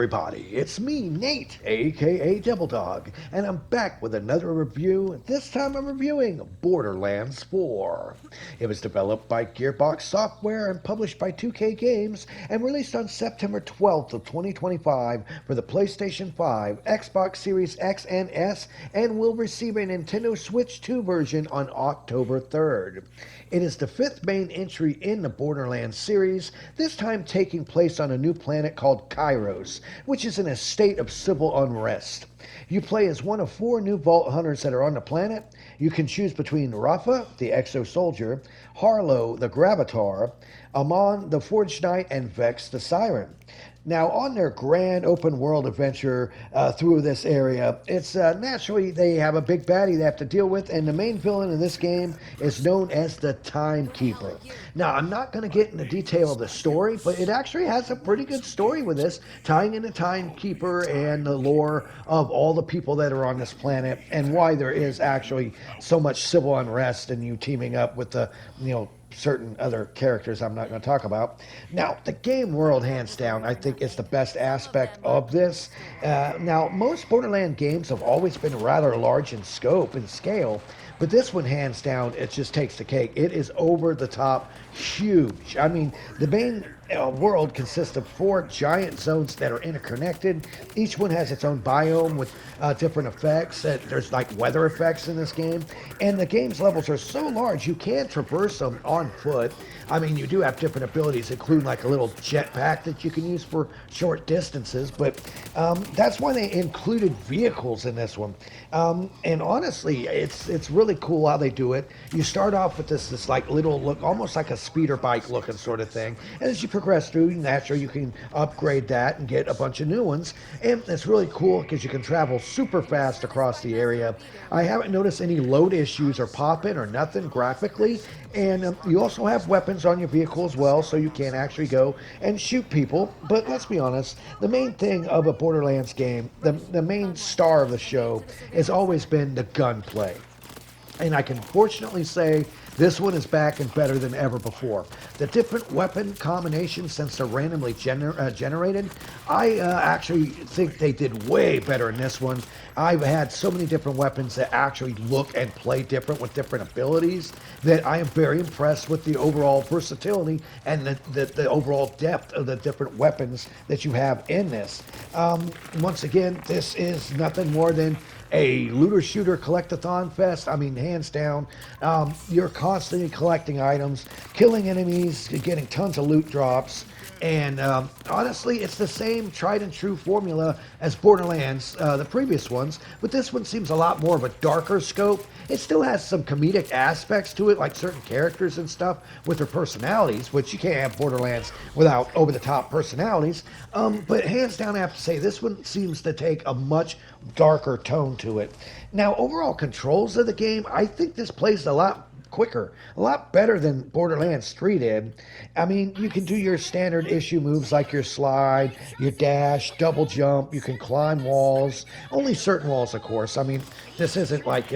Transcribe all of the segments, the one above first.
everybody, it's me, Nate, aka Devil Dog, and I'm back with another review. This time I'm reviewing Borderlands 4. It was developed by Gearbox Software and published by 2K Games and released on September 12th of 2025 for the PlayStation 5, Xbox Series X and S, and will receive a Nintendo Switch 2 version on October 3rd. It is the fifth main entry in the Borderlands series, this time taking place on a new planet called Kairos, which is in a state of civil unrest. You play as one of four new Vault Hunters that are on the planet. You can choose between Rafa, the Exo Soldier, Harlow, the Gravatar, Amon, the Forged Knight, and Vex, the Siren. Now, on their grand open world adventure through this area, it's naturally they have a big baddie they have to deal with, and the main villain in this game is known as the Timekeeper. Now, I'm not going to get into detail of the story, but it actually has a pretty good story with this, tying in the Timekeeper and the lore of all the people that are on this planet, and why there is actually so much civil unrest and you teaming up with the, certain other characters I'm not going to talk about. Now, the game world, hands down, I think is the best aspect of this. Now, most Borderlands games have always been rather large in scope and scale, but this one, hands down, it just takes the cake. It is over the top huge. I mean, the main world consists of four giant zones that are interconnected. Each one has its own biome with different effects. There's like weather effects in this game. And the game's levels are so large, you can traverse them on foot. I mean, you do have different abilities, including like a little jetpack that you can use for short distances. But that's why they included vehicles in this one. And honestly, it's really cool how they do it. You start off with this like little look, almost like a speeder bike looking sort of thing. And as you progress through, naturally you can upgrade that and get a bunch of new ones. And it's really cool because you can travel super fast across the area. I haven't noticed any load issues or pop-in or nothing graphically. And you also have weapons on your vehicle as well, so you can actually go and shoot people. But let's be honest, the main thing of a Borderlands game, the main star of the show, has always been the gunplay. And I can fortunately say this one is back and better than ever before. The different weapon combinations, since they're randomly generated, I actually think they did way better in this one. I've had so many different weapons that actually look and play different with different abilities that I am very impressed with the overall versatility and the overall depth of the different weapons that you have in this. Once again, this is nothing more than a looter shooter collectathon fest. I mean, hands down, you're constantly collecting items, killing enemies, getting tons of loot drops, and honestly, it's the same tried and true formula as Borderlands, the previous ones, but this one seems a lot more of a darker scope. It still has some comedic aspects to it, like certain characters and stuff with their personalities, which you can't have Borderlands without over-the-top personalities. But hands down, I have to say, this one seems to take a much darker tone to it. Now, overall controls of the game, I think this plays a lot quicker, a lot better than Borderlands 3 did. I mean, you can do your standard issue moves like your slide, your dash, double jump. You can climb walls, only certain walls, of course. I mean, this isn't like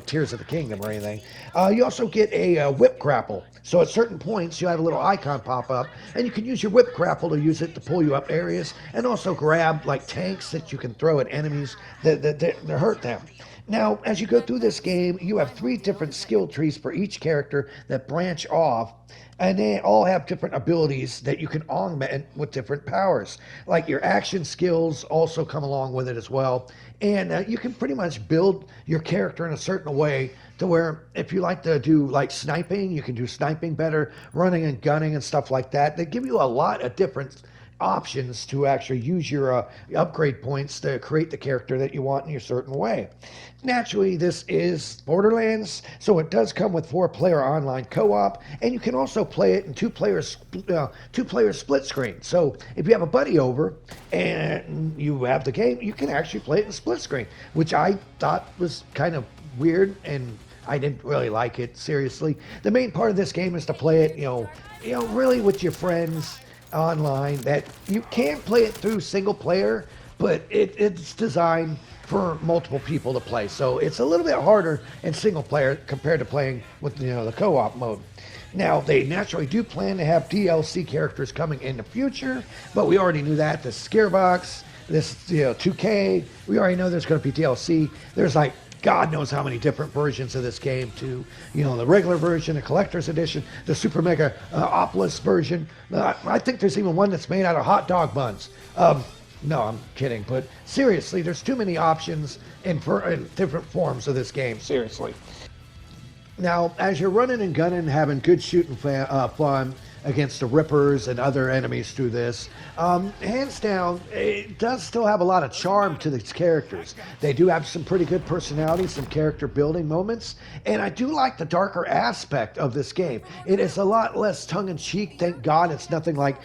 Tears of the Kingdom or anything. You also get a whip grapple. So at certain points, you have a little icon pop up, and you can use your whip grapple to use it to pull you up areas, and also grab like tanks that you can throw at enemies that hurt them. Now, as you go through this game, you have 3 different skill trees for each character that branch off, and they all have different abilities that you can augment with different powers. Like your action skills also come along with it as well. And you can pretty much build your character in a certain way to where if you like to do like sniping, you can do sniping better, running and gunning and stuff like that. They give you a lot of different options to actually use your upgrade points to create the character that you want in your certain way. Naturally, this is Borderlands, so it does come with 4-player online co-op, and you can also play it in 2-player split screen. So if you have a buddy over and you have the game, you can actually play it in split screen, which I thought was kind of weird, and I didn't really like it, seriously. The main part of this game is to play it, really with your friends online. That you can play it through single player, but it's designed for multiple people to play, so it's a little bit harder in single player compared to playing with the co-op mode. Now, they naturally do plan to have DLC characters coming in the future, but we already knew that. The Scarebox, This, 2K, we already know there's going to be DLC. There's like God knows how many different versions of this game too. The regular version, the collector's edition, the super mega Opolis version. I think there's even one that's made out of hot dog buns. No, I'm kidding, but seriously, there's too many options in different forms of this game, seriously. Now, as you're running and gunning, having good shooting fun against the Rippers and other enemies through this, hands down, it does still have a lot of charm to these characters. They do have some pretty good personality, some character building moments, and I do like the darker aspect of this game. It is a lot less tongue-in-cheek, thank God. It's nothing like,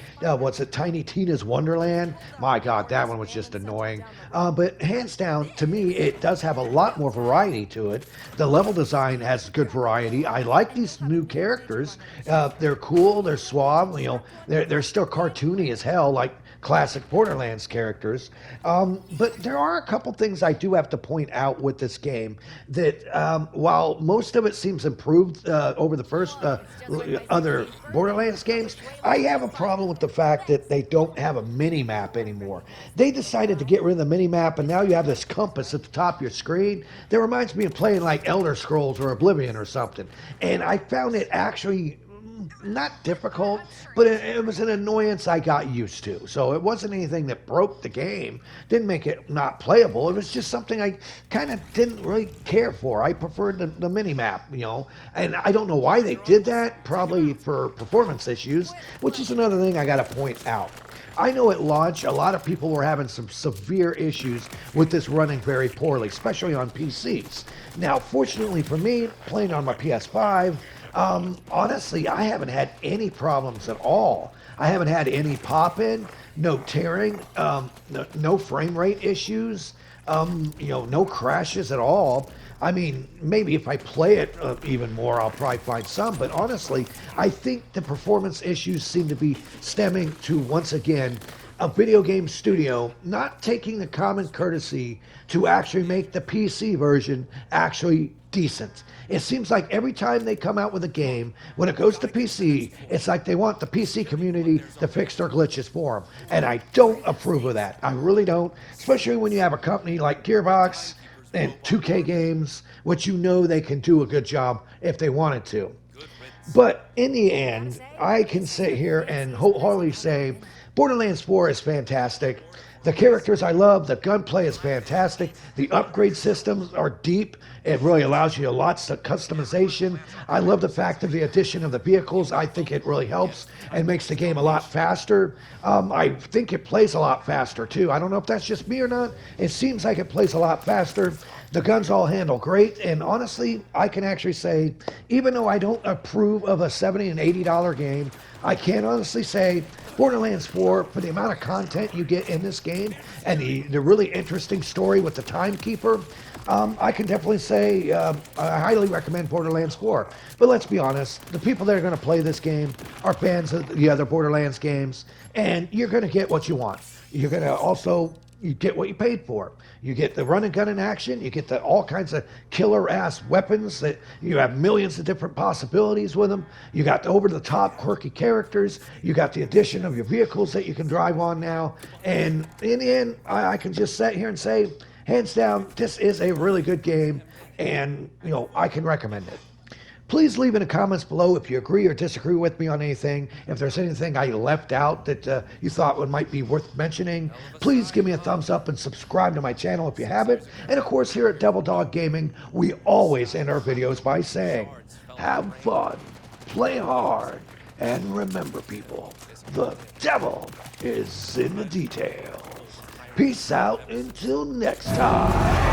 Tiny Tina's Wonderland? My God, that one was just annoying. But hands down, to me, it does have a lot more variety to it. The level design has good variety. I like these new characters. They're cool, they're suave, they're still cartoony as hell, like classic Borderlands characters. But there are a couple things I do have to point out with this game that, while most of it seems improved over the first other Borderlands games, I have a problem with the fact that they don't have a mini-map anymore. They decided to get rid of the mini-map, and now you have this compass at the top of your screen that reminds me of playing like Elder Scrolls or Oblivion or something. And I found it actually not difficult, but it was an annoyance I got used to. So it wasn't anything that broke the game, didn't make it not playable. It was just something I kind of didn't really care for. I preferred the mini-map, and I don't know why they did that, probably for performance issues, which is another thing I got to point out. I know at launch, a lot of people were having some severe issues with this running very poorly, especially on PCs. Now, fortunately for me, playing on my PS5, honestly, I haven't had any problems at all. I haven't had any pop-in, no tearing, no frame rate issues, no crashes at all. I mean, maybe if I play it even more, I'll probably find some. But honestly, I think the performance issues seem to be stemming to, once again, a video game studio not taking the common courtesy to actually make the PC version actually decent. It seems like every time they come out with a game, when it goes to PC, it's like they want the PC community to fix their glitches for them. And I don't approve of that. I really don't. Especially when you have a company like Gearbox and 2K Games, which they can do a good job if they wanted to. But in the end, I can sit here and wholeheartedly say Borderlands 4 is fantastic. The characters I love, the gunplay is fantastic. The upgrade systems are deep. It really allows you lots of customization. I love the fact of the addition of the vehicles. I think it really helps and makes the game a lot faster. I think it plays a lot faster too. I don't know if that's just me or not. It seems like it plays a lot faster. The guns all handle great, and honestly, I can actually say, even though I don't approve of a $70 and $80 game, I can honestly say Borderlands 4, for the amount of content you get in this game and the really interesting story with the timekeeper, I can definitely say I highly recommend Borderlands 4. But let's be honest, the people that are going to play this game are fans of the other Borderlands games, and you're going to get what you want. You're going to also you get what you paid for. You get the run and gun in action. You get all kinds of killer ass weapons that you have millions of different possibilities with them. You got the over the top quirky characters. You got the addition of your vehicles that you can drive on now. And in the end, I can just sit here and say, hands down, this is a really good game, and I can recommend it. Please leave in the comments below if you agree or disagree with me on anything. If there's anything I left out that you thought might be worth mentioning, please give me a thumbs up and subscribe to my channel if you haven't. And of course, here at Devil Dog Gaming, we always end our videos by saying, have fun, play hard, and remember, people, the devil is in the details. Peace out until next time.